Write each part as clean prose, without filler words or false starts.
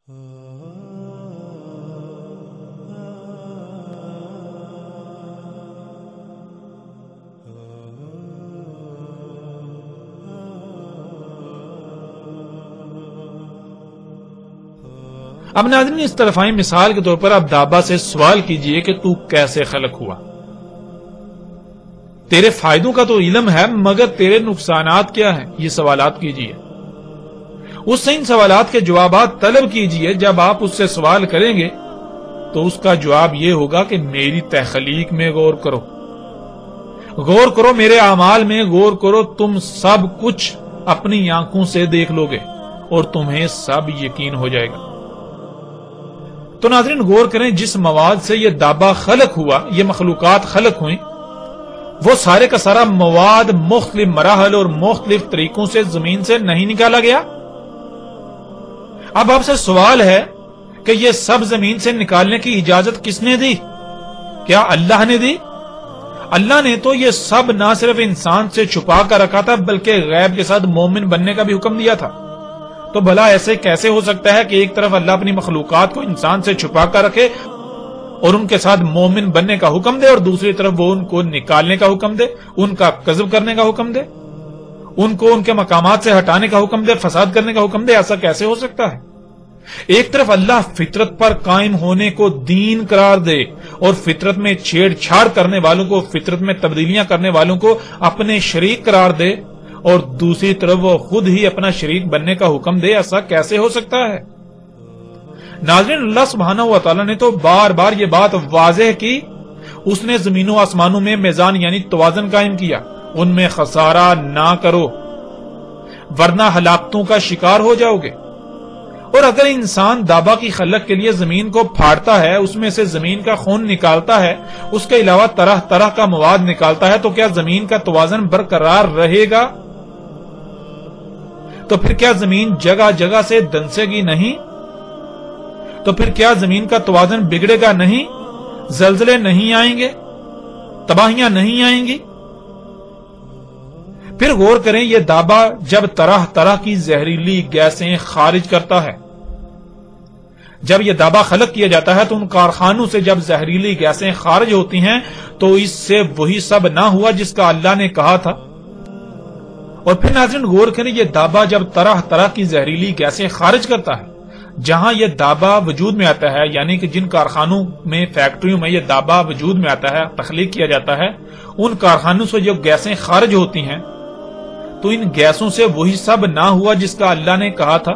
اب ناظرین اس طرف آئیں، مثال کے طور پر آپ دابا سے سوال کیجئے کہ تو کیسے خلق ہوا؟ تیرے فائدوں کا تو علم ہے مگر تیرے نقصانات کیا ہیں؟ یہ سوالات کیجئے، اس سے ان سوالات کے جوابات طلب کیجئے۔ جب آپ اس سے سوال کریں گے تو اس کا جواب یہ ہوگا کہ میری تخلیق میں غور کرو، غور کرو میرے اعمال میں غور کرو، تم سب کچھ اپنی آنکھوں سے دیکھ لو گے اور تمہیں سب یقین ہو جائے گا۔ تو ناظرین غور کریں، جس مواد سے یہ دابا خلق ہوا، یہ مخلوقات خلق ہوئیں، وہ سارے کا سارا مواد مختلف مراحل اور مختلف طریقوں سے زمین سے نہیں نکالا گیا۔ اب آپ سے سوال ہے کہ یہ سب زمین سے نکالنے کی اجازت کس نے دی؟ کیا اللہ نے دی؟ اللہ نے تو یہ سب نہ صرف انسان سے چھپا کر رکھا تھا بلکہ غیب کے ساتھ مومن بننے کا بھی حکم دیا تھا۔ تو بھلا ایسے کیسے ہو سکتا ہے کہ ایک طرف اللہ اپنی مخلوقات کو انسان سے چھپا کر رکھے اور ان کے ساتھ مومن بننے کا حکم دے، اور دوسری طرف وہ ان کو نکالنے کا حکم دے، ان کا قذف کرنے کا حکم دے، ان کو ان کے مقامات سے ہٹانے کا حکم دے، فساد کرنے کا حکم دے؟ ایسا کیسے ہو سکتا ہے؟ ایک طرف اللہ فطرت پر قائم ہونے کو دین قرار دے اور فطرت میں چھیڑ چھاڑ کرنے والوں کو، فطرت میں تبدیلیاں کرنے والوں کو اپنے شریک قرار دے، اور دوسری طرف وہ خود ہی اپنا شریک بننے کا حکم دے۔ ایسا کیسے ہو سکتا ہے؟ ناظرین اللہ سبحانہ و تعالی نے تو بار بار یہ بات واضح کی، اس نے زمین و آسمانوں میں میزان یعنی توازن قائم کیا، ان میں خسارہ نہ کرو ورنہ ہلاکتوں کا شکار ہو جاؤ گے۔ اور اگر انسان دابا کی خلق کے لیے زمین کو پھاڑتا ہے، اس میں سے زمین کا خون نکالتا ہے، اس کے علاوہ طرح طرح کا مواد نکالتا ہے، تو کیا زمین کا توازن برقرار رہے گا؟ تو پھر کیا زمین جگہ جگہ سے دنسے گی نہیں؟ تو پھر کیا زمین کا توازن بگڑے گا نہیں؟ زلزلے نہیں آئیں گے؟ تباہیاں نہیں آئیں گی؟ پھر غور کریں، یہ دابا جب طرح طرح کی زہریلی گیسیں خارج کرتا ہے، جب یہ دابا خلق کیا جاتا ہے تو ان کارخانوں سے جب زہریلی گیسیں خارج ہوتی ہیں تو اس سے وہی سب نہ ہوا جس کا اللہ نے کہا تھا۔ اور پھر ناظرین غور کریں، یہ دابا جب طرح طرح کی زہریلی گیسیں خارج کرتا ہے، جہاں یہ دابا وجود میں آتا ہے، یعنی کہ جن کارخانوں میں، فیکٹریوں میں یہ دابا وجود میں آتا ہے، تخلیق کیا جاتا ہے، ان کارخانوں سے جو گیسیں خارج ہوتی ہیں تو ان گیسوں سے وہی سب نہ ہوا جس کا اللہ نے کہا تھا،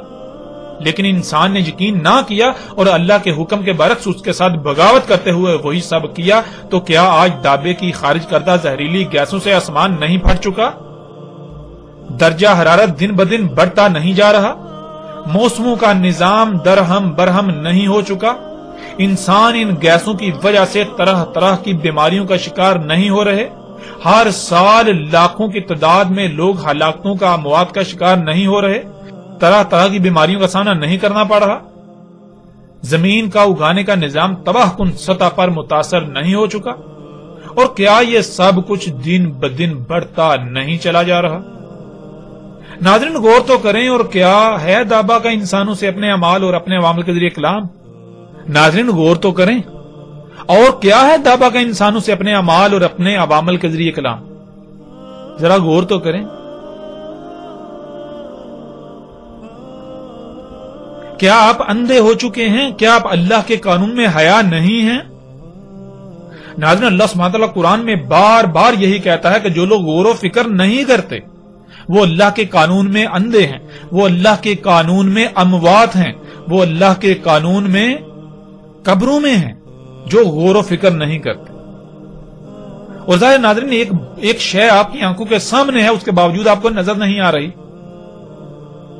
لیکن انسان نے یقین نہ کیا اور اللہ کے حکم کے برعکس اس کے ساتھ بغاوت کرتے ہوئے وہی سب کیا۔ تو کیا آج دابے کی خارج کردہ زہریلی گیسوں سے آسمان نہیں پھٹ چکا؟ درجہ حرارت دن بدن بڑھتا نہیں جا رہا؟ موسموں کا نظام درہم برہم نہیں ہو چکا؟ انسان ان گیسوں کی وجہ سے طرح طرح کی بیماریوں کا شکار نہیں ہو رہے؟ ہر سال لاکھوں کی تعداد میں لوگ ہلاکتوں کا، اموات کا شکار نہیں ہو رہے؟ طرح طرح کی بیماریوں کا سامنا نہیں کرنا پڑ رہا؟ زمین کا اگانے کا نظام تباہ کن سطح پر متاثر نہیں ہو چکا؟ اور کیا یہ سب کچھ دن بدن بڑھتا نہیں چلا جا رہا؟ ناظرین غور تو کریں، اور کیا ہے دابا کا انسانوں سے اپنے اعمال اور اپنے عوامل کے ذریعے کلام؟ ناظرین غور تو کریں، اور کیا ہے دابا کا انسانوں سے اپنے اعمال اور اپنے عوامل کے ذریعے کلام؟ ذرا غور تو کریں۔ کیا آپ اندھے ہو چکے ہیں؟ کیا آپ اللہ کے قانون میں حیا نہیں ہیں؟ ناظرین اللہ سبحانہ وتعالی قرآن میں بار بار یہی کہتا ہے کہ جو لوگ غور و فکر نہیں کرتے وہ اللہ کے قانون میں اندھے ہیں، وہ اللہ کے قانون میں اموات ہیں، وہ اللہ کے قانون میں قبروں میں ہیں، جو غور و فکر نہیں کرتے۔ اور ظاہر ناظرین ایک شے آپ کی آنکھوں کے سامنے ہے، اس کے باوجود آپ کو نظر نہیں آ رہی،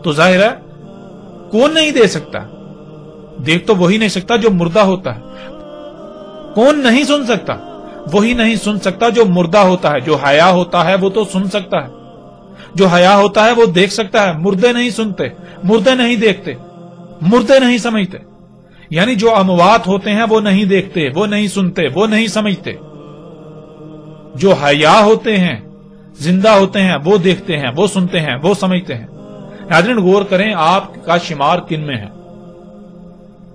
تو ظاہر ہے کون نہیں دے سکتا؟ دیکھ تو وہی نہیں سکتا جو مردہ ہوتا ہے۔ کون نہیں سن سکتا؟ وہی نہیں سن سکتا جو مردہ ہوتا ہے۔ جو حیا ہوتا ہے وہ تو سن سکتا ہے، جو حیا ہوتا ہے وہ دیکھ سکتا ہے۔ مردے نہیں سنتے، مردے نہیں دیکھتے، مردے نہیں سمجھتے، یعنی جو اموات ہوتے ہیں وہ نہیں دیکھتے، وہ نہیں سنتے، وہ نہیں سمجھتے۔ جو حیا ہوتے ہیں، زندہ ہوتے ہیں، وہ دیکھتے ہیں، وہ سنتے ہیں، وہ سمجھتے ہیں۔ ناظرین غور کریں، آپ کا شمار کن میں ہے؟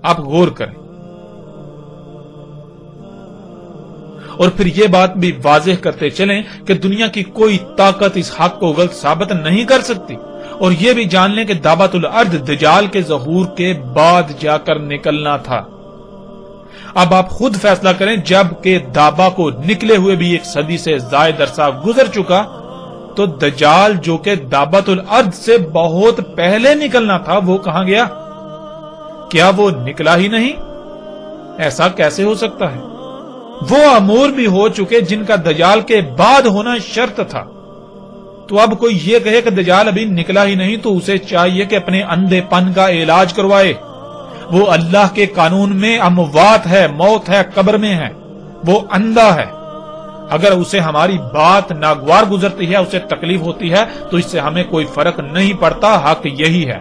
آپ غور کریں. اور پھر یہ بات بھی واضح کرتے چلیں کہ دنیا کی کوئی طاقت اس حق کو غلط ثابت نہیں کر سکتی. اور یہ بھی جان لیں کہ دعوت الارض دجال کے ظہور کے بعد جا کر نکلنا تھا. اب آپ خود فیصلہ کریں، جب کہ دابا کو نکلے ہوئے بھی 1 صدی سے زائد عرصہ گزر چکا، تو دجال جو کہ دعوت الارض سے بہت پہلے نکلنا تھا وہ کہاں گیا؟ کیا وہ نکلا ہی نہیں؟ ایسا کیسے ہو سکتا ہے؟ وہ امور بھی ہو چکے جن کا دجال کے بعد ہونا شرط تھا. تو اب کوئی یہ کہے کہ دجال ابھی نکلا ہی نہیں تو اسے چاہیے کہ اپنے اندھے پن کا علاج کروائے. وہ اللہ کے قانون میں اموات ہے، موت ہے، قبر میں ہے، وہ اندھا ہے. اگر اسے ہماری بات ناگوار گزرتی ہے، اسے تکلیف ہوتی ہے، تو اس سے ہمیں کوئی فرق نہیں پڑتا. حق یہی ہے.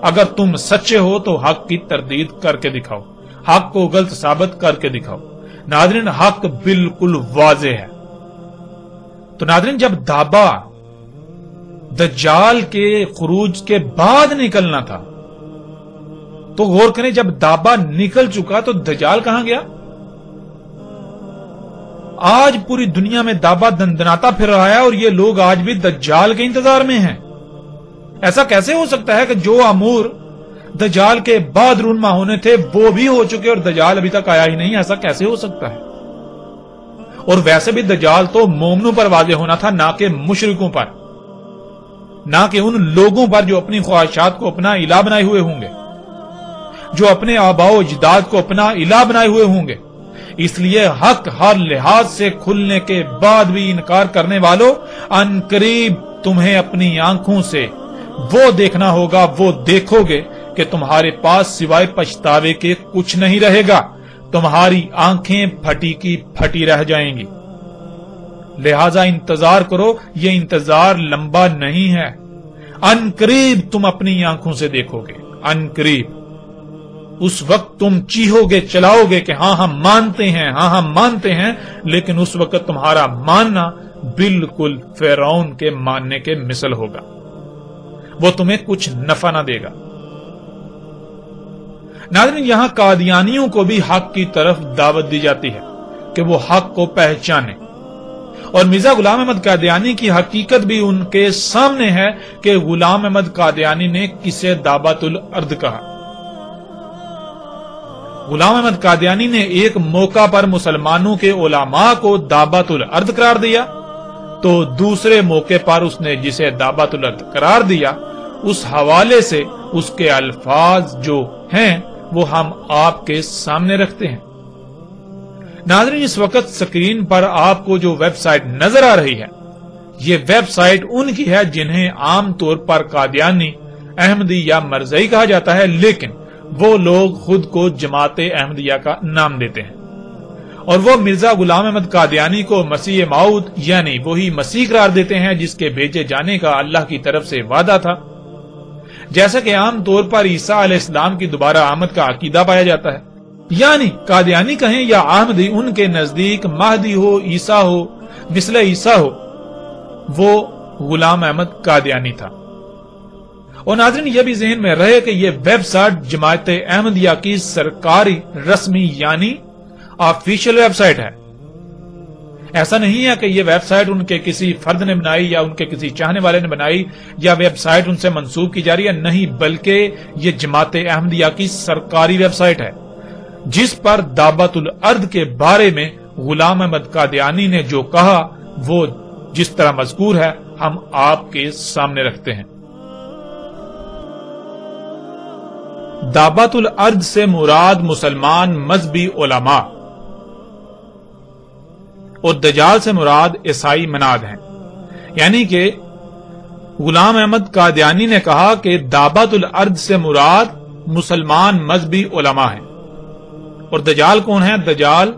اگر تم سچے ہو تو حق کی تردید کر کے دکھاؤ، حق کو غلط ثابت کر کے دکھاؤ. ناظرین، حق بالکل واضح ہے. تو ناظرین، جب دابا دجال کے خروج کے بعد نکلنا تھا تو غور کریں، جب دابا نکل چکا تو دجال کہاں گیا؟ آج پوری دنیا میں دابا دندناتا پھر رہا ہے اور یہ لوگ آج بھی دجال کے انتظار میں ہیں. ایسا کیسے ہو سکتا ہے کہ جو امور دجال کے بعد رونما ہونے تھے وہ بھی ہو چکے اور دجال ابھی تک آیا ہی نہیں؟ ایسا کیسے ہو سکتا ہے؟ اور ویسے بھی دجال تو مومنوں پر واضح ہونا تھا، نہ کہ مشرکوں پر، نہ کہ ان لوگوں پر جو اپنی خواہشات کو اپنا الہ بنائے ہوئے ہوں گے، جو اپنے آباء و اجداد کو اپنا الہ بنائے ہوئے ہوں گے. اس لیے حق ہر لحاظ سے کھلنے کے بعد بھی انکار کرنے والوں، ان قریب تمہیں اپنی آنکھوں سے وہ دیکھنا ہوگا، وہ دیکھو گے کہ تمہارے پاس سوائے پچھتاوے کے کچھ نہیں رہے گا. تمہاری آنکھیں پھٹی کی پھٹی رہ جائیں گی. لہذا انتظار کرو، یہ انتظار لمبا نہیں ہے. ان قریب تم اپنی آنکھوں سے دیکھو گے. ان قریب اس وقت تم چیخو گے، چلاؤ گے کہ ہاں ہم مانتے ہیں، ہاں ہم مانتے ہیں، لیکن اس وقت تمہارا ماننا بالکل فرعون کے ماننے کے مثل ہوگا. وہ تمہیں کچھ نفع نہ دے گا. ناظرین، یہاں قادیانیوں کو بھی حق کی طرف دعوت دی جاتی ہے کہ وہ حق کو پہچانے، اور مرزا غلام احمد قادیانی کی حقیقت بھی ان کے سامنے ہے کہ غلام احمد قادیانی نے کسے دعوت الارض کہا. غلام احمد قادیانی نے ایک موقع پر مسلمانوں کے علماء کو دعوت الارض قرار دیا، تو دوسرے موقع پر اس نے جسے دعوت الارض قرار دیا اس حوالے سے اس کے الفاظ جو ہیں وہ ہم آپ کے سامنے رکھتے ہیں. ناظرین، اس وقت سکرین پر آپ کو جو ویب سائٹ نظر آ رہی ہے، یہ ویب سائٹ ان کی ہے جنہیں عام طور پر قادیانی، احمدی یا مرزائی کہا جاتا ہے، لیکن وہ لوگ خود کو جماعت احمدیہ کا نام دیتے ہیں، اور وہ مرزا غلام احمد قادیانی کو مسیح موعود یعنی وہی مسیح قرار دیتے ہیں جس کے بھیجے جانے کا اللہ کی طرف سے وعدہ تھا. جیسا کہ عام طور پر عیسیٰ علیہ السلام کی دوبارہ آمد کا عقیدہ پایا جاتا ہے. یعنی قادیانی کہیں یا احمدی، ان کے نزدیک مہدی ہو، عیسیٰ ہو، مثل عیسیٰ ہو، وہ غلام احمد قادیانی تھا. اور ناظرین، یہ بھی ذہن میں رہے کہ یہ ویب سائٹ جماعت احمدیہ کی سرکاری رسمی یعنی آفیشیل ویب سائٹ ہے. ایسا نہیں ہے کہ یہ ویب سائٹ ان کے کسی فرد نے بنائی یا ان کے کسی چاہنے والے نے بنائی یا ویب سائٹ ان سے منسوب کی جا رہی ہے، نہیں، بلکہ یہ جماعت احمدیہ کی سرکاری ویب سائٹ ہے جس پر دعوت الارض کے بارے میں غلام احمد قادیانی نے جو کہا وہ جس طرح مذکور ہے ہم آپ کے سامنے رکھتے ہیں. دعوت الارض سے مراد مسلمان مذہبی علماء اور دجال سے مراد عیسائی مناد ہیں. یعنی کہ غلام احمد قادیانی نے کہا کہ دعوت الارض سے مراد مسلمان مذہبی علماء ہیں، اور دجال کون ہے؟ دجال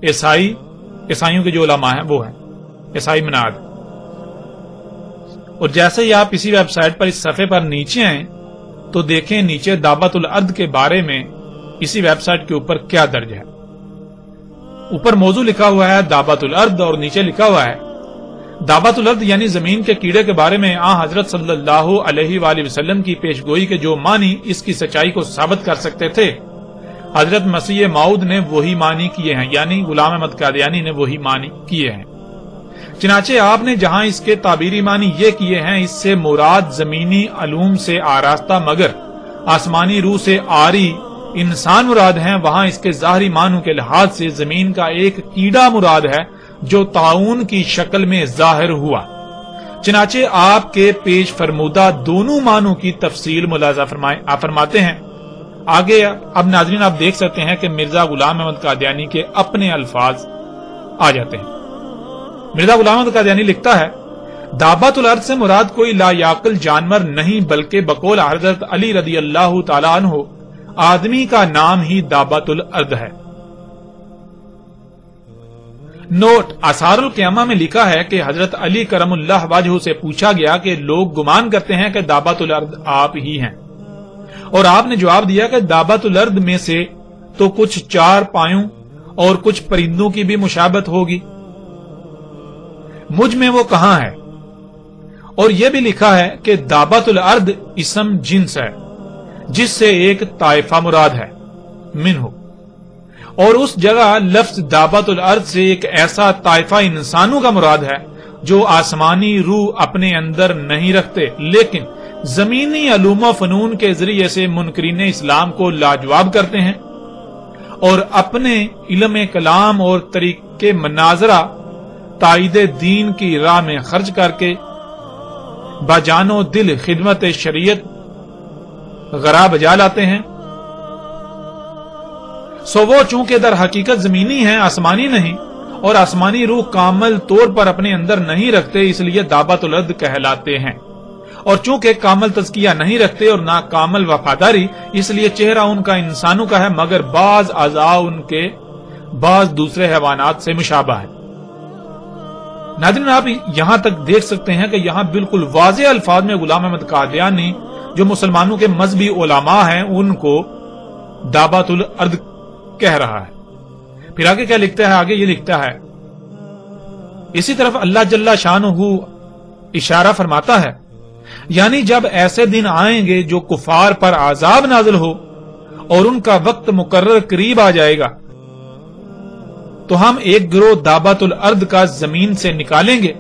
عیسائیوں کے جو علماء ہیں وہ ہیں عیسائی مناد. اور جیسے ہی آپ اسی ویب سائٹ پر اس صفحے پر نیچے آئیں تو دیکھیں نیچے دعوت الارض کے بارے میں اسی ویب سائٹ کے اوپر کیا درج ہے. اوپر موضوع لکھا ہوا ہے دعوت الارض اور نیچے لکھا ہوا ہے دعوت الارض یعنی زمین کے کیڑے کے بارے میں حضرت صلی اللہ علیہ وآلہ وسلم کی پیشگوئی کے جو معنی اس کی سچائی کو ثابت کر سکتے تھے حضرت مسیح موعود نے وہی معنی کیے ہیں، یعنی غلام احمد قادیانی نے وہی معنی کیے ہیں۔ چنانچہ آپ نے جہاں اس کے تعبیری معنی یہ کیے ہیں، اس سے مراد زمینی علوم سے آراستہ مگر آسمانی روح سے آری انسان مراد ہیں، وہاں اس کے ظاہری معنوں کے لحاظ سے زمین کا ایک کیڑا مراد ہے جو طاعون کی شکل میں ظاہر ہوا۔ چنانچہ آپ کے پیش فرمودہ دونوں معنوں کی تفصیل ملاحظہ فرماتے ہیں۔ آگے اب ناظرین آپ دیکھ سکتے ہیں کہ مرزا غلام احمد قادیانی کے اپنے الفاظ آ جاتے ہیں۔ مرزا غلام احمد قادیانی لکھتا ہے، دابۃ الارض سے مراد کوئی لا یعقل جانور نہیں بلکہ بقول حضرت علی رضی اللہ تعالیٰ عنہ آدمی کا نام ہی دابۃ الارض ہے۔ نوٹ، آثار القیامہ میں لکھا ہے کہ حضرت علی کرم اللہ وجہہ سے پوچھا گیا کہ لوگ گمان کرتے ہیں کہ دابۃ الارض آپ ہی ہیں، اور آپ نے جواب دیا کہ دابۃ الارض میں سے تو کچھ چار پایوں اور کچھ پرندوں کی بھی مشابہت ہوگی، مجھ میں وہ کہاں ہے؟ اور یہ بھی لکھا ہے کہ دابۃ الارض اسم جنس ہے جس سے ایک طائفہ مراد ہے منہ، اور اس جگہ لفظ دابۃ الارض سے ایک ایسا طائفہ انسانوں کا مراد ہے جو آسمانی روح اپنے اندر نہیں رکھتے لیکن زمینی علوم و فنون کے ذریعے سے منکرین اسلام کو لاجواب کرتے ہیں اور اپنے علم کلام اور طریقے مناظرہ تائید دین کی راہ میں خرچ کر کے بجان و دل خدمت شریعت غرا بجا لاتے ہیں۔ سو وہ چونکہ در حقیقت زمینی ہیں، آسمانی نہیں، اور آسمانی روح کامل طور پر اپنے اندر نہیں رکھتے، اس لیے دابۃ الارض کہلاتے ہیں، اور چونکہ کامل تزکیہ نہیں رکھتے اور نہ کامل وفاداری، اس لیے چہرہ ان کا انسانوں کا ہے مگر بعض اعضاء ان کے بعض دوسرے حیوانات سے مشابہ ہے۔ ناظرین آپ یہاں تک دیکھ سکتے ہیں کہ یہاں بالکل واضح الفاظ میں غلام احمد قادیانی جو مسلمانوں کے مذہبی علماء ہیں ان کو دابۃ الارض کہہ رہا ہے۔ پھر آگے کیا لکھتا ہے؟ آگے یہ لکھتا ہے، اسی طرف اللہ جل شانہ اشارہ فرماتا ہے، یعنی جب ایسے دن آئیں گے جو کفار پر عذاب نازل ہو اور ان کا وقت مقرر قریب آ جائے گا تو ہم ایک گروہ دابۃ الارض کا زمین سے نکالیں گے،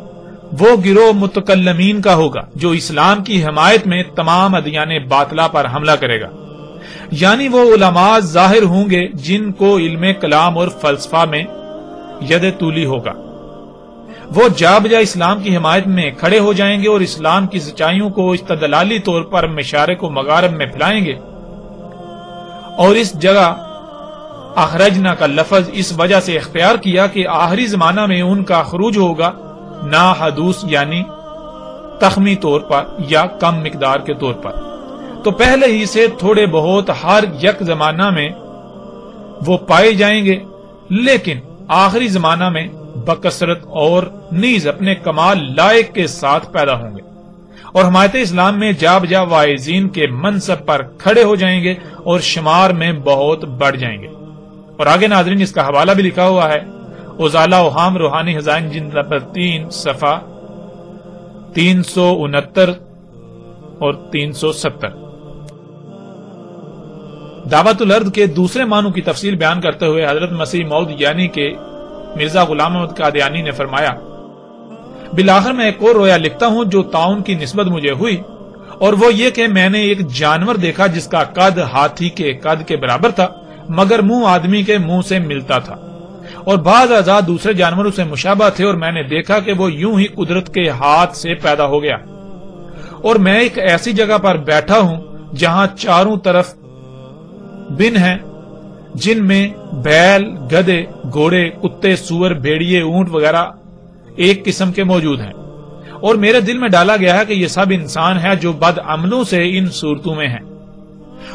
وہ گروہ متکلمین کا ہوگا جو اسلام کی حمایت میں تمام ادیان باطلہ پر حملہ کرے گا، یعنی وہ علماء ظاہر ہوں گے جن کو علم کلام اور فلسفہ میں ید طولی ہوگا، وہ جا بجا اسلام کی حمایت میں کھڑے ہو جائیں گے اور اسلام کی سچائیوں کو استدلالی طور پر مشارق و مغارب میں پھیلائیں گے، اور اس جگہ اخرجنا کا لفظ اس وجہ سے اختیار کیا کہ آخری زمانہ میں ان کا خروج ہوگا نا حدوث یعنی تخمی طور پر یا کم مقدار کے طور پر، تو پہلے ہی سے تھوڑے بہت ہر یک زمانہ میں وہ پائے جائیں گے، لیکن آخری زمانہ میں بکثرت اور نیز اپنے کمال لائق کے ساتھ پیدا ہوں گے اور حمایت اسلام میں جا بجا واعظین کے منصب پر کھڑے ہو جائیں گے اور شمار میں بہت بڑھ جائیں گے۔ اور آگے ناظرین اس کا حوالہ بھی لکھا ہوا ہے، ازالہ اوہام روحانی خزائن جلد نمبر 3 صفحہ 369 اور 370۔ دعوت الارض کے دوسرے معنوں کی تفصیل بیان کرتے ہوئے حضرت مسیح موعود یعنی کہ مرزا غلام احمد قادیانی نے فرمایا، بالآخر میں ایک اور رویا لکھتا ہوں جو طاعون کی نسبت مجھے ہوئی، اور وہ یہ کہ میں نے ایک جانور دیکھا جس کا قد ہاتھی کے قد کے برابر تھا مگر منہ آدمی کے منہ سے ملتا تھا، اور بعض اعضاء دوسرے جانوروں سے مشابہ تھے، اور میں نے دیکھا کہ وہ یوں ہی قدرت کے ہاتھ سے پیدا ہو گیا، اور میں ایک ایسی جگہ پر بیٹھا ہوں جہاں چاروں طرف بن ہیں جن میں بیل، گدھے، گھوڑے، کتے، سور، بھیڑیے، اونٹ وغیرہ ایک قسم کے موجود ہیں، اور میرے دل میں ڈالا گیا ہے کہ یہ سب انسان ہے جو بد عملوں سے ان صورتوں میں ہیں،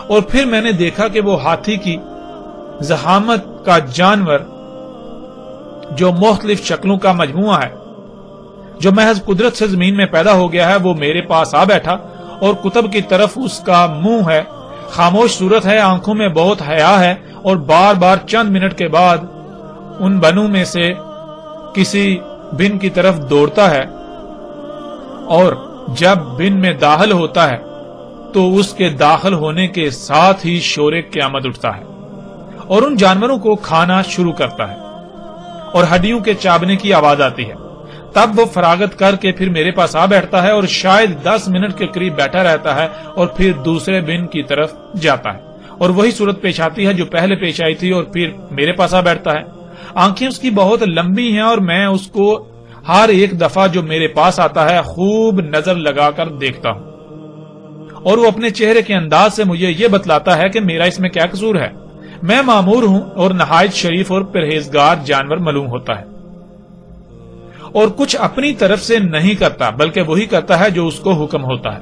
اور پھر میں نے دیکھا کہ وہ ہاتھی کی زحامت کا جانور جو مختلف شکلوں کا مجموعہ ہے جو محض قدرت سے زمین میں پیدا ہو گیا ہے، وہ میرے پاس آ بیٹھا، اور قطب کی طرف اس کا منہ ہے، خاموش صورت ہے، آنکھوں میں بہت حیا ہے، اور بار بار چند منٹ کے بعد ان بنوں میں سے کسی بن کی طرف دوڑتا ہے، اور جب بن میں داخل ہوتا ہے تو اس کے داخل ہونے کے ساتھ ہی شور قیامت اٹھتا ہے، اور ان جانوروں کو کھانا شروع کرتا ہے اور ہڈیوں کے چابنے کی آواز آتی ہے۔ تب وہ فراغت کر کے پھر میرے پاس آ بیٹھتا ہے اور شاید 10 منٹ کے قریب بیٹھا رہتا ہے اور پھر دوسرے بن کی طرف جاتا ہے اور وہی صورت پیش آتی ہے جو پہلے پیش آئی تھی اور پھر میرے پاس آ بیٹھتا ہے۔ آنکھیں اس کی بہت لمبی ہیں اور میں اس کو ہر ایک دفعہ جو میرے پاس آتا ہے خوب نظر لگا کر دیکھتا ہوں اور وہ اپنے چہرے کے انداز سے مجھے یہ بتلاتا ہے کہ میرا اس میں کیا قصور ہے۔ میں مامور ہوں اور نہایت شریف اور پرہیزگار جانور معلوم ہوتا ہے اور کچھ اپنی طرف سے نہیں کرتا بلکہ وہی کرتا ہے جو اس کو حکم ہوتا ہے۔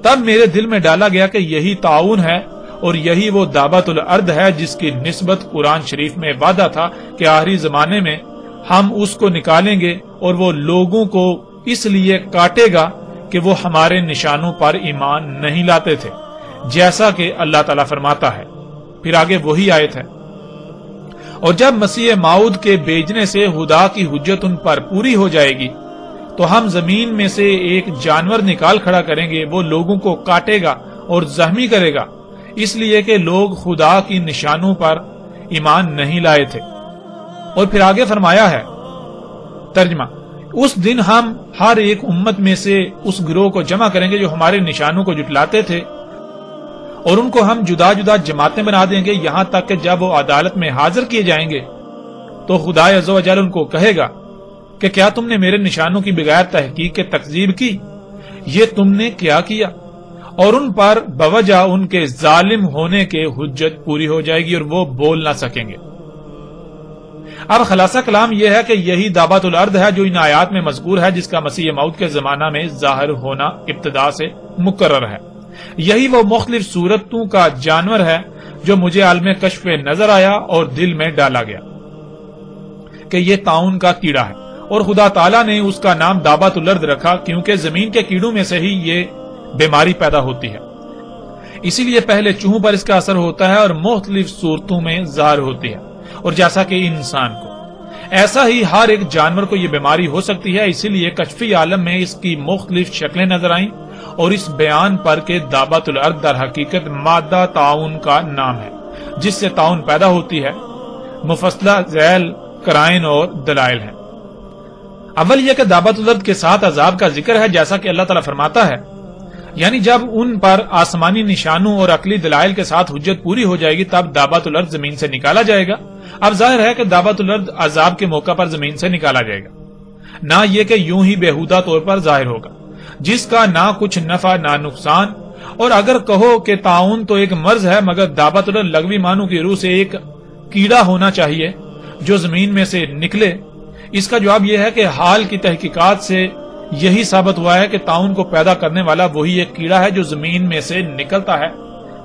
تب میرے دل میں ڈالا گیا کہ یہی تعاون ہے اور یہی وہ دابۃ الارض ہے جس کی نسبت قرآن شریف میں وعدہ تھا کہ آخری زمانے میں ہم اس کو نکالیں گے اور وہ لوگوں کو اس لیے کاٹے گا کہ وہ ہمارے نشانوں پر ایمان نہیں لاتے تھے، جیسا کہ اللہ تعالیٰ فرماتا ہے۔ پھر آگے وہی آیت ہے، اور جب مسیح موعود کے بھیجنے سے خدا کی حجت ان پر پوری ہو جائے گی تو ہم زمین میں سے ایک جانور نکال کھڑا کریں گے، وہ لوگوں کو کاٹے گا اور زخمی کرے گا، اس لیے کہ لوگ خدا کی نشانوں پر ایمان نہیں لائے تھے۔ اور پھر آگے فرمایا ہے ترجمہ، اس دن ہم ہر ایک امت میں سے اس گروہ کو جمع کریں گے جو ہمارے نشانوں کو جھٹلاتے تھے اور ان کو ہم جدا جدا جماعتیں بنا دیں گے، یہاں تک کہ جب وہ عدالت میں حاضر کیے جائیں گے تو خدا عز و جل ان کو کہے گا کہ کیا تم نے میرے نشانوں کی بغیر تحقیق کے تکذیب کی؟ یہ تم نے کیا کیا؟ اور ان پر بوجہ ان کے ظالم ہونے کے حجت پوری ہو جائے گی اور وہ بول نہ سکیں گے۔ اب خلاصہ کلام یہ ہے کہ یہی دابۃ الارض ہے جو ان آیات میں مذکور ہے، جس کا مسیح موعود کے زمانہ میں ظاہر ہونا ابتدا سے مقرر ہے۔ یہی وہ مختلف صورتوں کا جانور ہے جو مجھے عالم کشف نظر آیا اور دل میں ڈالا گیا کہ یہ طاعون کا کیڑا ہے، اور خدا تعالیٰ نے اس کا نام دابۃ الارض رکھا کیونکہ زمین کے کیڑوں میں سے ہی یہ بیماری پیدا ہوتی ہے، اسی لیے پہلے چوہوں پر اس کا اثر ہوتا ہے اور مختلف صورتوں میں ظاہر ہوتی ہے، اور جیسا کہ انسان کو ایسا ہی ہر ایک جانور کو یہ بیماری ہو سکتی ہے، اسی لیے کشفی عالم میں اس کی مختلف شکلیں نظر آئیں اور اس بیان پر کہ دابۃ الارض در حقیقت مادہ طاعون کا نام ہے جس سے طاعون پیدا ہوتی ہے، مفصلہ ذیل قرائن اور دلائل ہیں۔ اول یہ کہ دابۃ الارض کے ساتھ عذاب کا ذکر ہے، جیسا کہ اللہ تعالیٰ فرماتا ہے، یعنی جب ان پر آسمانی نشانوں اور عقلی دلائل کے ساتھ حجت پوری ہو جائے گی تب دابۃ الارض زمین سے نکالا جائے گا۔ اب ظاہر ہے کہ دابۃ الارض عذاب کے موقع پر زمین سے نکالا جائے گا، نہ یہ کہ یوں ہی بیہودہ طور پر ظاہر ہوگا جس کا نہ کچھ نفع نہ نقصان۔ اور اگر کہو کہ طاعون تو ایک مرض ہے مگر دابۃ الارض لغوی معنوں کی روح سے ایک کیڑا ہونا چاہیے جو زمین میں سے نکلے، اس کا جواب یہ ہے کہ حال کی تحقیقات سے یہی ثابت ہوا ہے کہ طاعون کو پیدا کرنے والا وہی ایک کیڑا ہے جو زمین میں سے نکلتا ہے،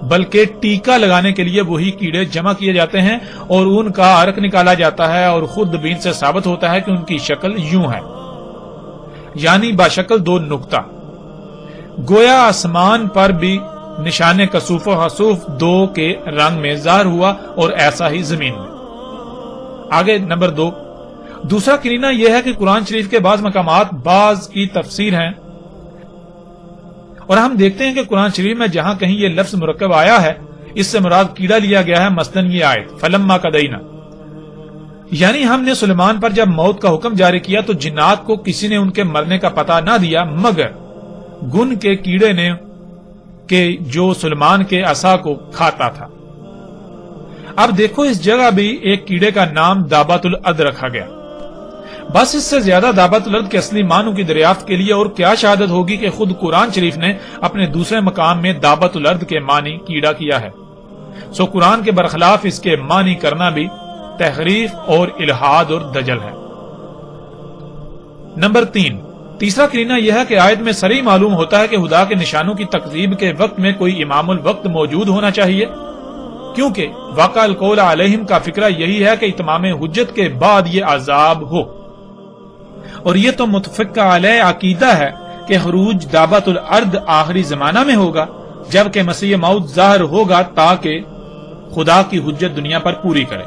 بلکہ ٹیکہ لگانے کے لیے وہی کیڑے جمع کیے جاتے ہیں اور ان کا عرق نکالا جاتا ہے، اور خود بین سے ثابت ہوتا ہے کہ ان کی شکل یوں ہے، یعنی باشکل 2 نقطہ، گویا آسمان پر بھی نشان کسوف و حسوف 2 کے رنگ میں ظاہر ہوا اور ایسا ہی زمین میں۔ آگے نمبر 2، دوسرا کرینہ یہ ہے کہ قرآن شریف کے بعض مقامات بعض کی تفسیر ہیں، اور ہم دیکھتے ہیں کہ قرآن شریف میں جہاں کہیں یہ لفظ مرکب آیا ہے اس سے مراد کیڑا لیا گیا ہے، مثلاً یہ آیت فلما قضینا، یعنی ہم نے سلیمان پر جب موت کا حکم جاری کیا تو جنات کو کسی نے ان کے مرنے کا پتہ نہ دیا مگر گن کے کیڑے نے کہ جو سلیمان کے عصا کو کھاتا تھا۔ اب دیکھو اس جگہ بھی ایک کیڑے کا نام دابۃ الارض رکھا گیا، بس اس سے زیادہ دابۃ الارض کے اصلی معنوں کی دریافت کے لیے اور کیا شہادت ہوگی کہ خود قرآن شریف نے اپنے دوسرے مقام میں دابۃ الارض کے معنی کیڑا کیا ہے، سو قرآن کے برخلاف اس کے معنی کرنا بھی تحریف اور الہاد اور دجل ہے۔ نمبر 3، تیسرا کرینہ یہ ہے کہ آیت میں صریح معلوم ہوتا ہے کہ خدا کے نشانوں کی تکذیب کے وقت میں کوئی امام الوقت موجود ہونا چاہیے، کیونکہ واقع القول علیہم کا فکرہ یہی ہے کہ اتمام حجت کے بعد یہ عذاب ہو، اور یہ تو متفق علیہ عقیدہ ہے کہ خروج دابۃ الارض آخری زمانہ میں ہوگا جبکہ مسیح موعود ظاہر ہوگا تاکہ خدا کی حجت دنیا پر پوری کرے۔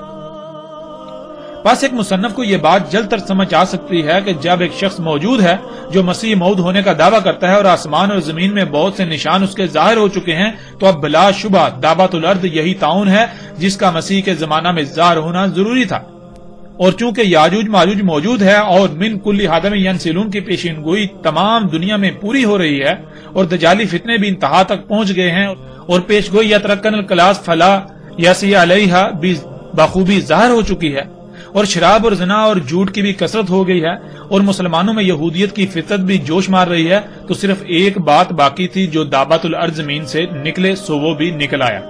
بس ایک مصنف کو یہ بات جلد تر سمجھ آ سکتی ہے کہ جب ایک شخص موجود ہے جو مسیح موعود ہونے کا دعویٰ کرتا ہے اور آسمان اور زمین میں بہت سے نشان اس کے ظاہر ہو چکے ہیں، تو اب بلا شبہ دعوت الارض یہی طاعون ہے جس کا مسیح کے زمانہ میں ظاہر ہونا ضروری تھا۔ اور چونکہ یاجوج ماجوج موجود ہے اور من کل حدم ینسلون کی پیشین گوئی تمام دنیا میں پوری ہو رہی ہے اور دجالی فتنے بھی انتہا تک پہنچ گئے ہیں اور پیش گوئی یترکن الکلاس فلا یسی علیہا بھی بخوبی ظاہر ہو چکی ہے، اور شراب اور زنا اور جھوٹ کی بھی کثرت ہو گئی ہے، اور مسلمانوں میں یہودیت کی فطرت بھی جوش مار رہی ہے، تو صرف ایک بات باقی تھی جو دعوت الارض زمین سے نکلے، سو وہ بھی نکل آیا۔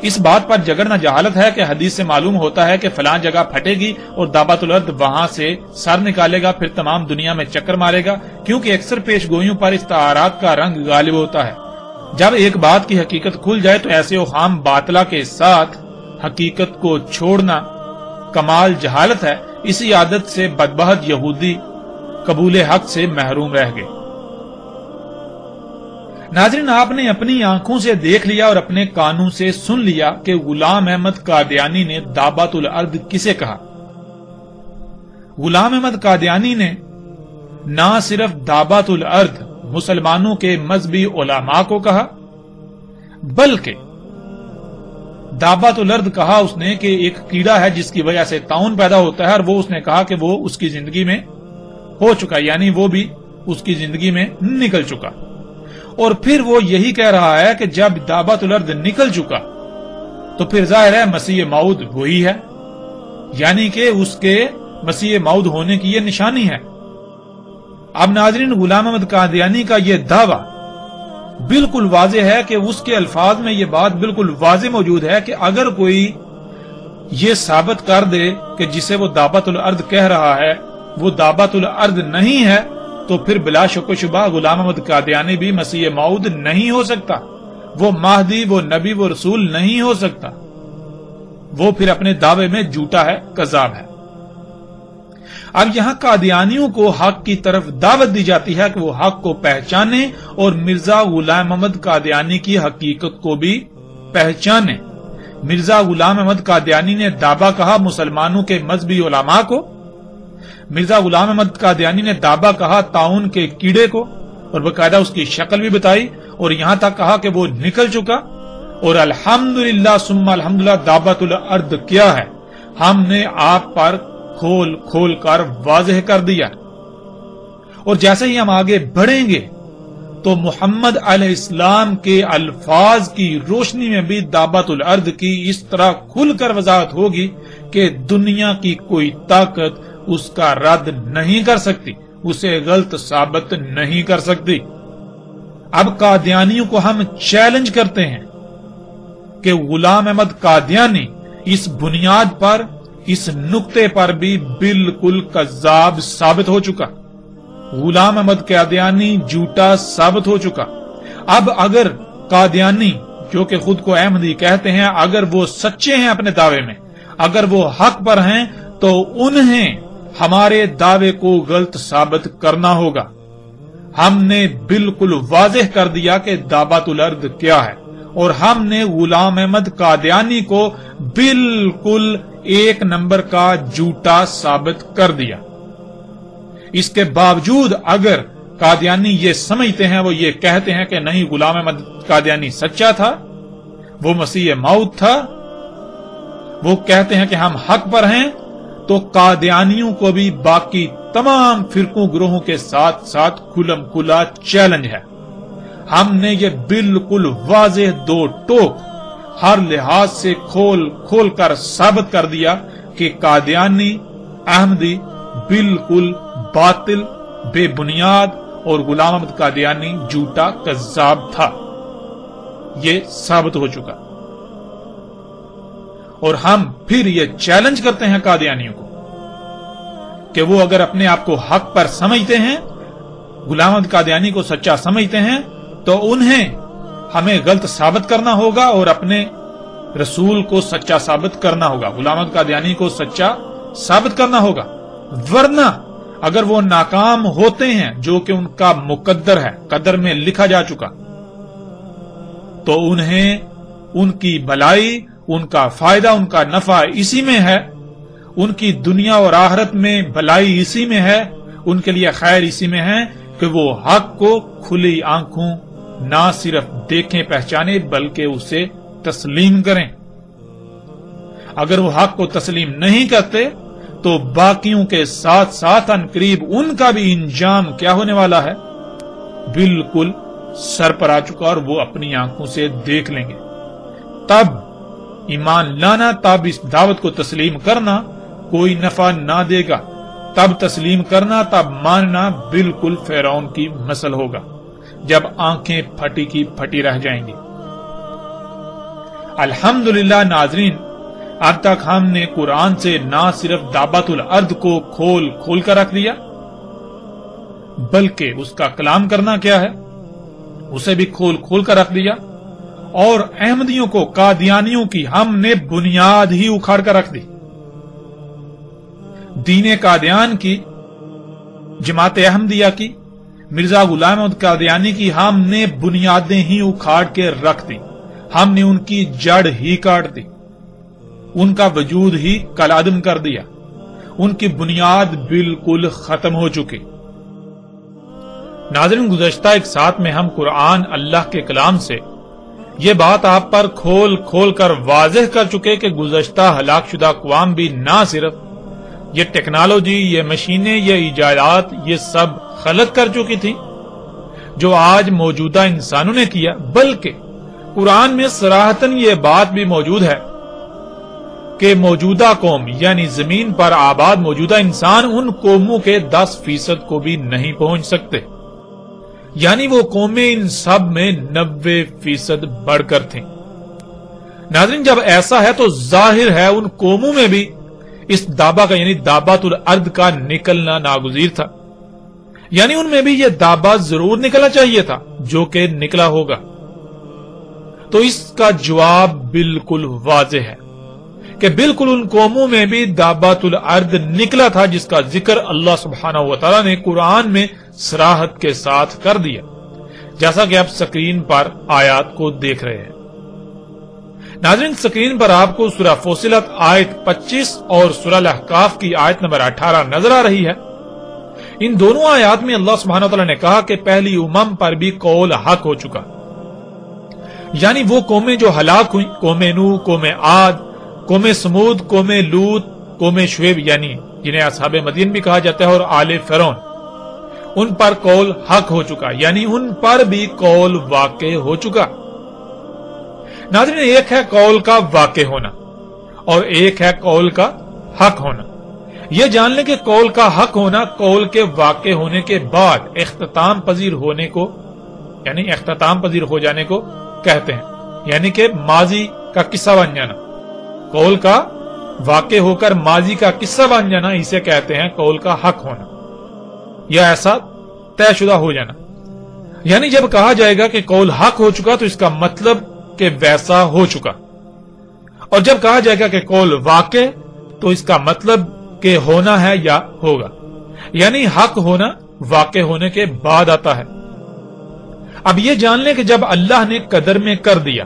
اس بات پر جگرنا جہالت ہے کہ حدیث سے معلوم ہوتا ہے کہ فلاں جگہ پھٹے گی اور دعوت الارض وہاں سے سر نکالے گا، پھر تمام دنیا میں چکر مارے گا، کیونکہ اکثر پیش گوئیوں پر استعارات کا رنگ غالب ہوتا ہے۔ جب ایک بات کی حقیقت کھل جائے تو ایسے اوہام باطلہ کے ساتھ حقیقت کو چھوڑنا کمال جہالت ہے۔ اسی عادت سے بدبخت یہودی قبول حق سے محروم رہ گئے۔ ناظرین، آپ نے اپنی آنکھوں سے دیکھ لیا اور اپنے کانوں سے سن لیا کہ غلام احمد قادیانی نے دعوت الارض کسے کہا۔ غلام احمد قادیانی نے نہ صرف دعوت الارض مسلمانوں کے مذہبی علماء کو کہا، بلکہ دعوت الارض کہا اس نے کہ ایک کیڑا ہے جس کی وجہ سے طاعون پیدا ہوتا ہے، اور وہ اس نے کہا کہ وہ اس کی زندگی میں ہو چکا، یعنی وہ بھی اس کی زندگی میں نکل چکا۔ اور پھر وہ یہی کہہ رہا ہے کہ جب دعوت الارض نکل چکا تو پھر ظاہر ہے مسیح موعود وہی ہے، یعنی کہ اس کے مسیح موعود ہونے کی یہ نشانی ہے۔ اب ناظرین، غلام احمد قادیانی کا یہ دعویٰ بالکل واضح ہے کہ اس کے الفاظ میں یہ بات بالکل واضح موجود ہے کہ اگر کوئی یہ ثابت کر دے کہ جسے وہ دعوت الارض کہہ رہا ہے وہ دعوت الارض نہیں ہے، تو پھر بلا شک و شبہ غلام احمد قادیانی بھی مسیح موعود نہیں ہو سکتا، وہ مہدی، وہ نبی، وہ رسول نہیں ہو سکتا، وہ پھر اپنے دعوے میں جھوٹا ہے، کذاب ہے۔ اب یہاں قادیانیوں کو حق کی طرف دعوت دی جاتی ہے کہ وہ حق کو پہچانے اور مرزا غلام احمد قادیانی کی حقیقت کو بھی پہچانے۔ مرزا غلام احمد قادیانی نے دعویٰ کہا مسلمانوں کے مذہبی علماء کو، مرزا غلام احمد قادیانی نے دعویٰ کہا طاعون کے کیڑے کو، اور باقاعدہ اس کی شکل بھی بتائی، اور یہاں تک کہا کہ وہ نکل چکا، اور الحمدللہ ثم الحمدللہ دعوت الارض کیا ہے ہم نے آپ پر کھول کھول کر واضح کر دیا۔ اور جیسے ہی ہم آگے بڑھیں گے تو محمد علیہ السلام کے الفاظ کی روشنی میں بھی دعوت الارض کی اس طرح کھل کر وضاحت ہوگی کہ دنیا کی کوئی طاقت اس کا رد نہیں کر سکتی، اسے غلط ثابت نہیں کر سکتی۔ اب قادیانیوں کو ہم چیلنج کرتے ہیں کہ غلام احمد قادیانی اس بنیاد پر، اس نقطے پر بھی بالکل کذاب ثابت ہو چکا، غلام احمد قادیانی جھوٹا ثابت ہو چکا۔ اب اگر قادیانی جو کہ خود کو احمدی کہتے ہیں، اگر وہ سچے ہیں اپنے دعوے میں، اگر وہ حق پر ہیں، تو انہیں ہمارے دعوے کو غلط ثابت کرنا ہوگا۔ ہم نے بالکل واضح کر دیا کہ دعوت الارض کیا ہے، اور ہم نے غلام احمد قادیانی کو بالکل ایک نمبر کا جھوٹا ثابت کر دیا۔ اس کے باوجود اگر قادیانی یہ سمجھتے ہیں، وہ یہ کہتے ہیں کہ نہیں غلام احمد قادیانی سچا تھا، وہ مسیح موعود تھا، وہ کہتے ہیں کہ ہم حق پر ہیں، تو قادیانیوں کو بھی باقی تمام فرقوں گروہوں کے ساتھ ساتھ کھلم کھلا چیلنج ہے۔ ہم نے یہ بالکل واضح دو ٹوک ہر لحاظ سے کھول کھول کر ثابت کر دیا کہ قادیانی احمدی بالکل باطل، بے بنیاد، اور غلام احمد قادیانی جھوٹا کذاب تھا۔ یہ ثابت ہو چکا، اور ہم پھر یہ چیلنج کرتے ہیں قادیانیوں کو کہ وہ اگر اپنے آپ کو حق پر سمجھتے ہیں، غلام احمد قادیانی کو سچا سمجھتے ہیں، تو انہیں ہمیں غلط ثابت کرنا ہوگا اور اپنے رسول کو سچا ثابت کرنا ہوگا، غلام احمد قادیانی کو سچا ثابت کرنا ہوگا۔ ورنہ اگر وہ ناکام ہوتے ہیں، جو کہ ان کا مقدر ہے، قدر میں لکھا جا چکا، تو انہیں ان کی بھلائی، ان کا فائدہ، ان کا نفع اسی میں ہے، ان کی دنیا اور آخرت میں بھلائی اسی میں ہے، ان کے لیے خیر اسی میں ہے کہ وہ حق کو کھلی آنکھوں نہ صرف دیکھیں پہچانے بلکہ اسے تسلیم کریں۔ اگر وہ حق کو تسلیم نہیں کرتے تو باقیوں کے ساتھ ساتھ ان قریب ان کا بھی انجام کیا ہونے والا ہے؟ بالکل سر پر آ چکا، اور وہ اپنی آنکھوں سے دیکھ لیں گے۔ تب ایمان لانا، تب اس دعوت کو تسلیم کرنا کوئی نفع نہ دے گا، تب تسلیم کرنا، تب ماننا بالکل فرعون کی مثل ہوگا جب آنکھیں پھٹی کی پھٹی رہ جائیں گی۔ الحمدللہ ناظرین، اب تک ہم نے قرآن سے نہ صرف دابۃ الارض کو کھول کھول کر رکھ دیا بلکہ اس کا کلام کرنا کیا ہے اسے بھی کھول کھول کر رکھ دیا، اور احمدیوں کو، قادیانیوں کی ہم نے بنیاد ہی اکھاڑ کر رکھ دی۔ دین قادیان کی، جماعت احمدیہ کی، مرزا غلام احمد قادیانی کی ہم نے بنیادیں ہی اکھاڑ کے رکھ دی، ہم نے ان کی جڑ ہی کاٹ دی، ان کا وجود ہی کالعدم کر دیا، ان کی بنیاد بالکل ختم ہو چکی۔ ناظرین، گزشتہ ایک ساتھ میں ہم قرآن اللہ کے کلام سے یہ بات آپ پر کھول کھول کر واضح کر چکے کہ گزشتہ ہلاک شدہ اقوام بھی نہ صرف یہ ٹیکنالوجی، یہ مشینیں، یہ ایجادات، یہ سب خلق کر چکی تھی جو آج موجودہ انسانوں نے کیا، بلکہ قرآن میں صراحتاً یہ بات بھی موجود ہے کہ موجودہ قوم یعنی زمین پر آباد موجودہ انسان ان قوموں کے 10% کو بھی نہیں پہنچ سکتے، یعنی وہ قومیں ان سب میں 90% بڑھ کر تھیں۔ ناظرین، جب ایسا ہے تو ظاہر ہے ان قوموں میں بھی اس دابا کا یعنی دابۃ الارض کا نکلنا ناگزیر تھا، یعنی ان میں بھی یہ دابا ضرور نکلنا چاہیے تھا جو کہ نکلا ہوگا۔ تو اس کا جواب بالکل واضح ہے کہ بالکل ان قوموں میں بھی دابۃ الارض نکلا تھا جس کا ذکر اللہ سبحانہ و تعالیٰ نے قرآن میں صراحت کے ساتھ کر دیا، جیسا کہ آپ سکرین پر آیات کو دیکھ رہے ہیں۔ ناظرین، سکرین پر آپ کو سورہ فصلت آیت 25 اور سورہ الاحقاف کی آیت نمبر 18 نظر آ رہی ہے۔ ان دونوں آیات میں اللہ سبحانہ و تعالیٰ نے کہا کہ پہلی امم پر بھی قول حق ہو چکا، یعنی وہ قومیں جو ہلاک ہوئیں، قوم نوح، قوم عاد، قوم سمود، قوم لوط، قوم شعیب یعنی جنہیں اصحاب مدین بھی کہا جاتا ہے، اور آل فرعون، ان پر قول حق ہو چکا، یعنی ان پر بھی قول واقع ہو چکا۔ ناظرین، ایک ہے قول کا واقع ہونا اور ایک ہے قول کا حق ہونا۔ یہ جان لیں کہ قول کا حق ہونا قول کے واقع ہونے کے بعد اختتام پذیر ہونے کو یعنی اختتام پذیر ہو جانے کو کہتے ہیں، یعنی کہ ماضی کا قصہ بن جانا۔ قول کا واقع ہو کر ماضی کا قصہ بن جانا اسے کہتے ہیں قول کا حق ہونا، یا ایسا طے شدہ ہو جانا۔ یعنی جب کہا جائے گا کہ قول حق ہو چکا تو اس کا مطلب کہ ویسا ہو چکا، اور جب کہا جائے گا کہ قول واقع تو اس کا مطلب کہ ہونا ہے یا ہوگا، یعنی حق ہونا واقع ہونے کے بعد آتا ہے۔ اب یہ جان لیں کہ جب اللہ نے قدر میں کر دیا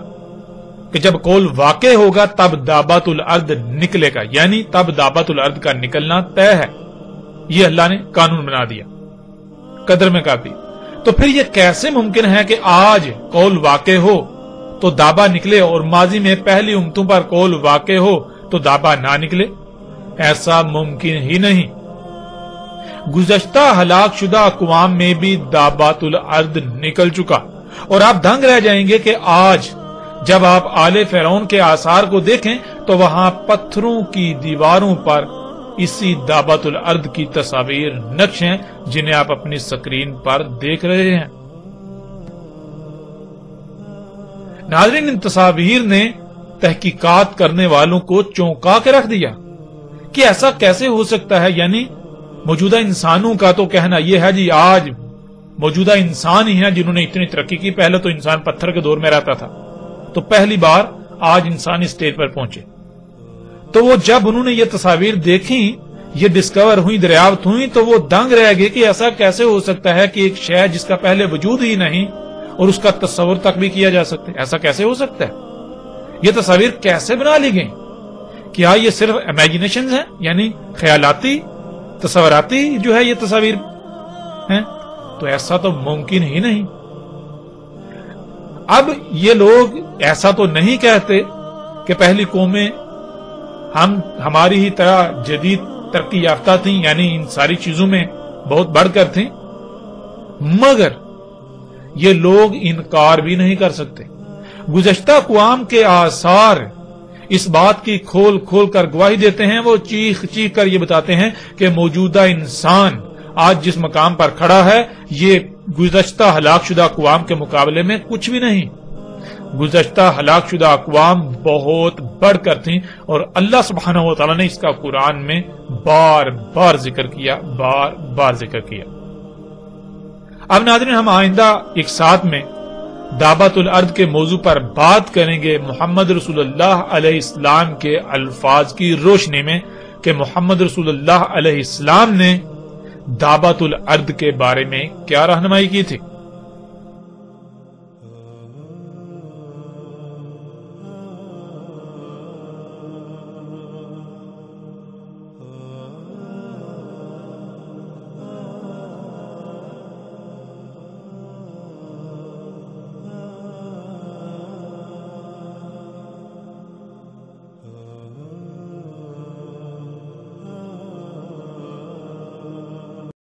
کہ جب قول واقع ہوگا تب دابۃ الارض نکلے گا، یعنی تب دابۃ الارض کا نکلنا طے ہے، یہ اللہ نے قانون بنا دیا، قدر میں کر دی۔ تو پھر یہ کیسے ممکن ہے کہ آج قول واقع ہو تو دابا نکلے اور ماضی میں پہلی امتوں پر قول واقع ہو تو دابا نہ نکلے؟ ایسا ممکن ہی نہیں۔ گزشتہ ہلاک شدہ اقوام میں بھی دابۃ الارض نکل چکا، اور آپ دنگ رہ جائیں گے کہ آج جب آپ آل فرعون کے آثار کو دیکھیں تو وہاں پتھروں کی دیواروں پر اسی دابۃ الارض کی تصاویر نقش ہیں جنہیں آپ اپنی سکرین پر دیکھ رہے ہیں۔ ناظرین، ان تصاویر نے تحقیقات کرنے والوں کو چونکا کے رکھ دیا کہ ایسا کیسے ہو سکتا ہے، یعنی موجودہ انسانوں کا تو کہنا یہ ہے جی آج موجودہ انسان ہی ہیں جنہوں نے اتنی ترقی کی، پہلے تو انسان پتھر کے دور میں رہتا تھا، تو پہلی بار آج انسان اس اسٹیج پر پہنچے۔ تو وہ جب انہوں نے یہ تصاویر دیکھی، یہ ڈسکور ہوئی، دریافت ہوئی، تو وہ دنگ رہ گئے کہ ایسا کیسے ہو سکتا ہے کہ ایک شے جس کا پہلے وجود ہی نہیں اور اس کا تصور تک بھی کیا جا سکتا ہے، ایسا کیسے ہو سکتا ہے؟ یہ تصاویر کیسے بنا لی گئی؟ کیا یہ صرف امیجنیشنز ہیں، یعنی خیالاتی تصوراتی جو ہے یہ تصاویر ہیں؟ تو ایسا تو ممکن ہی نہیں۔ اب یہ لوگ ایسا تو نہیں کہتے کہ پہلی قومیں ہماری ہی طرح جدید ترقی یافتہ تھیں، یعنی ان ساری چیزوں میں بہت بڑھ کر تھیں، مگر یہ لوگ انکار بھی نہیں کر سکتے۔ گزشتہ اقوام کے آثار اس بات کی کھول کھول کر گواہی دیتے ہیں، وہ چیخ چیخ کر یہ بتاتے ہیں کہ موجودہ انسان آج جس مقام پر کھڑا ہے یہ گزشتہ ہلاک شدہ اقوام کے مقابلے میں کچھ بھی نہیں۔ گزشتہ ہلاک شدہ اقوام بہت بڑھ کر تھیں، اور اللہ سبحانہ و تعالی نے اس کا قرآن میں بار بار ذکر کیا، بار بار ذکر کیا۔ اب ناظرین، ہم آئندہ ایک ساتھ میں دعوت الارض کے موضوع پر بات کریں گے محمد رسول اللہ علیہ السلام کے الفاظ کی روشنی میں کہ محمد رسول اللہ علیہ السلام نے دعوت الارض کے بارے میں کیا رہنمائی کی تھی۔